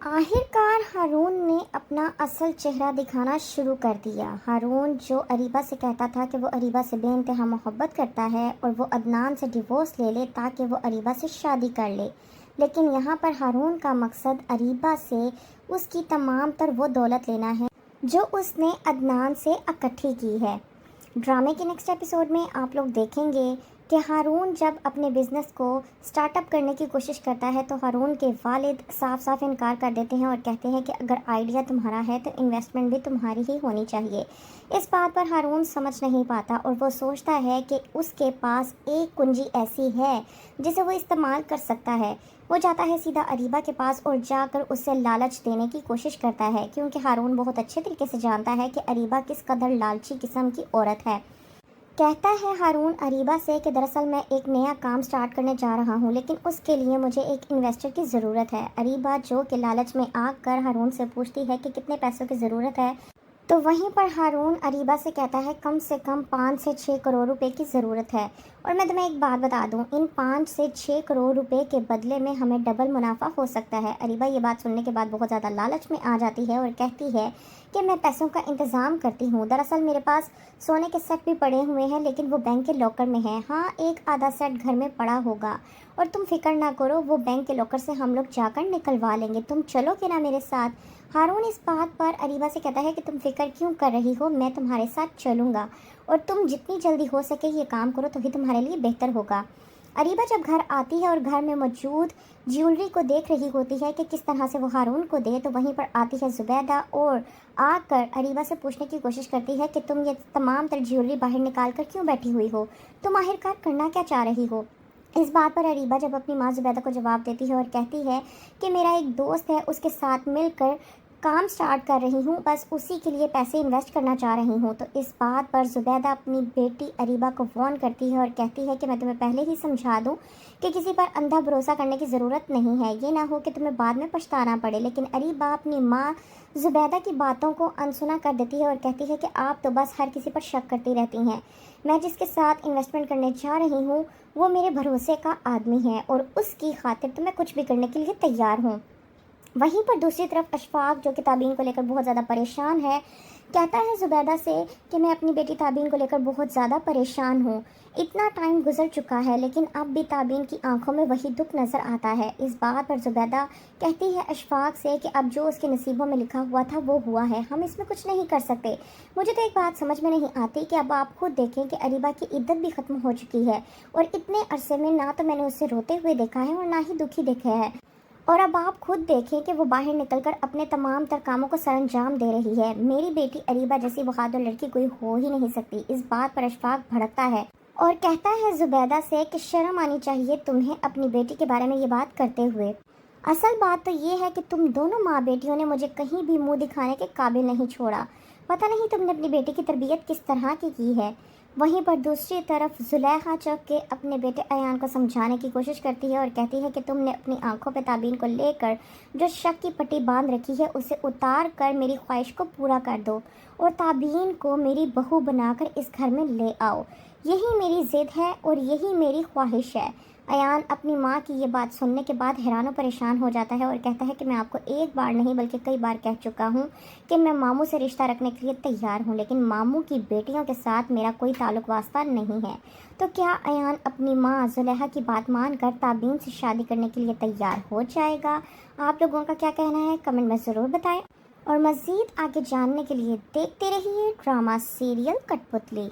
آخرکار ہارون نے اپنا اصل چہرہ دکھانا شروع کر دیا۔ ہارون جو اریبہ سے کہتا تھا کہ وہ اریبہ سے بے انتہا محبت کرتا ہے اور وہ عدنان سے ڈیورس لے لے تاکہ وہ اریبہ سے شادی کر لے، لیکن یہاں پر ہارون کا مقصد اریبہ سے اس کی تمام تر وہ دولت لینا ہے جو اس نے عدنان سے اکٹھی کی ہے۔ ڈرامے کے نیکسٹ ایپیسوڈ میں آپ لوگ دیکھیں گے کہ ہارون جب اپنے بزنس کو سٹارٹ اپ کرنے کی کوشش کرتا ہے تو ہارون کے والد صاف صاف انکار کر دیتے ہیں اور کہتے ہیں کہ اگر آئیڈیا تمہارا ہے تو انویسٹمنٹ بھی تمہاری ہی ہونی چاہیے۔ اس بات پر ہارون سمجھ نہیں پاتا اور وہ سوچتا ہے کہ اس کے پاس ایک کنجی ایسی ہے جسے وہ استعمال کر سکتا ہے۔ وہ جاتا ہے سیدھا اریبہ کے پاس اور جا کر اسے لالچ دینے کی کوشش کرتا ہے، کیونکہ ہارون بہت اچھے طریقے سے جانتا ہے کہ اریبہ کس قدر لالچی قسم کی عورت ہے۔ کہتا ہے ہارون اریبہ سے کہ دراصل میں ایک نیا کام سٹارٹ کرنے جا رہا ہوں، لیکن اس کے لیے مجھے ایک انویسٹر کی ضرورت ہے۔ اریبہ جو کہ لالچ میں آ کر ہارون سے پوچھتی ہے کہ کتنے پیسوں کی ضرورت ہے، تو وہیں پر ہارون اریبہ سے کہتا ہے کم سے کم 5 سے 6 کروڑ روپے کی ضرورت ہے۔ اور میں تمہیں ایک بات بتا دوں، ان 5 سے 6 کروڑ روپے کے بدلے میں ہمیں ڈبل منافع ہو سکتا ہے۔ اریبہ یہ بات سننے کے بعد بہت زیادہ لالچ میں آ جاتی ہے اور کہتی ہے کہ میں پیسوں کا انتظام کرتی ہوں، دراصل میرے پاس سونے کے سیٹ بھی پڑے ہوئے ہیں لیکن وہ بینک کے لاکر میں ہیں، ہاں ایک آدھا سیٹ گھر میں پڑا ہوگا، اور تم فکر نہ کرو، وہ بینک کے لاکر سے ہم لوگ جا کر نکلوا لیں گے، تم چلو گے نا میرے ساتھ۔ ہارون اس بات پر اریبہ سے کہتا ہے کہ تم فکر کیوں کر رہی ہو، میں تمہارے ساتھ چلوں گا، اور تم جتنی جلدی ہو سکے یہ کام کرو تو ہی تمہارے لیے بہتر ہوگا۔ اریبہ جب گھر آتی ہے اور گھر میں موجود جیولری کو دیکھ رہی ہوتی ہے کہ کس طرح سے وہ ہارون کو دے، تو وہیں پر آتی ہے زبیدہ اور آ کر اریبہ سے پوچھنے کی کوشش کرتی ہے کہ تم یہ تمام تر جیولری باہر نکال کر کیوں بیٹھی ہوئی ہو، تم آخرکار کرنا کیا چاہ رہی ہو۔ اس بات پر اریبہ جب اپنی ماں زبیدہ کو جواب دیتی ہے اور کہتی ہے کہ میرا ایک دوست ہے، اس کے ساتھ مل کر کام سٹارٹ کر رہی ہوں، بس اسی کے لیے پیسے انویسٹ کرنا چاہ رہی ہوں، تو اس بات پر زبیدہ اپنی بیٹی اریبہ کو وارن کرتی ہے اور کہتی ہے کہ میں تمہیں پہلے ہی سمجھا دوں کہ کسی پر اندھا بھروسہ کرنے کی ضرورت نہیں ہے، یہ نہ ہو کہ تمہیں بعد میں پچھتانا پڑے۔ لیکن اریبہ اپنی ماں زبیدہ کی باتوں کو انسنا کر دیتی ہے اور کہتی ہے کہ آپ تو بس ہر کسی پر شک کرتی رہتی ہیں، میں جس کے ساتھ انویسٹمنٹ کرنے جا رہی ہوں وہ میرے بھروسے کا آدمی ہے اور اس کی خاطر تو میں کچھ بھی کرنے کے لیے تیار ہوں۔ وہیں پر دوسری طرف اشفاق جو کہ تابین کو لے کر بہت زیادہ پریشان ہے، کہتا ہے زبیدہ سے کہ میں اپنی بیٹی تابین کو لے کر بہت زیادہ پریشان ہوں، اتنا ٹائم گزر چکا ہے لیکن اب بھی تابین کی آنکھوں میں وہی دکھ نظر آتا ہے۔ اس بات پر زبیدہ کہتی ہے اشفاق سے کہ اب جو اس کے نصیبوں میں لکھا ہوا تھا وہ ہوا ہے، ہم اس میں کچھ نہیں کر سکتے۔ مجھے تو ایک بات سمجھ میں نہیں آتی کہ اب آپ خود دیکھیں کہ اریبہ کی عدت بھی ختم ہو چکی ہے اور اتنے عرصے میں نہ تو میں نے اسے روتے ہوئے دیکھا ہے اور نہ ہی دکھی دیکھا ہے، اور اب آپ خود دیکھیں کہ وہ باہر نکل کر اپنے تمام تر کاموں کو سر انجام دے رہی ہے، میری بیٹی اریبہ جیسی بہادر لڑکی کوئی ہو ہی نہیں سکتی۔ اس بات پر اشفاق بھڑکتا ہے اور کہتا ہے زبیدہ سے کہ شرم آنی چاہیے تمہیں اپنی بیٹی کے بارے میں یہ بات کرتے ہوئے، اصل بات تو یہ ہے کہ تم دونوں ماں بیٹیوں نے مجھے کہیں بھی منہ دکھانے کے قابل نہیں چھوڑا، پتہ نہیں تم نے اپنی بیٹی کی تربیت کس طرح کی ہے۔ وہیں پر دوسری طرف زلیخا چوک کے اپنے بیٹے ایان کو سمجھانے کی کوشش کرتی ہے اور کہتی ہے کہ تم نے اپنی آنکھوں پہ تابین کو لے کر جو شک کی پٹی باندھ رکھی ہے اسے اتار کر میری خواہش کو پورا کر دو اور تابین کو میری بہو بنا کر اس گھر میں لے آؤ، یہی میری ضد ہے اور یہی میری خواہش ہے۔ ایان اپنی ماں کی یہ بات سننے کے بعد حیران و پریشان ہو جاتا ہے اور کہتا ہے کہ میں آپ کو ایک بار نہیں بلکہ کئی بار کہہ چکا ہوں کہ میں ماموں سے رشتہ رکھنے کے لیے تیار ہوں، لیکن ماموں کی بیٹیوں کے ساتھ میرا کوئی تعلق واسطہ نہیں ہے، تو کیا ایان اپنی ماں زلیخا کی بات مان کر تابین سے شادی کرنے کے لیے تیار ہو جائے گا؟ آپ لوگوں کا کیا کہنا ہے کمنٹ میں ضرور بتائیں، اور مزید آگے جاننے کے لیے دیکھتے رہیے ڈرامہ سیریل کٹ پتلی۔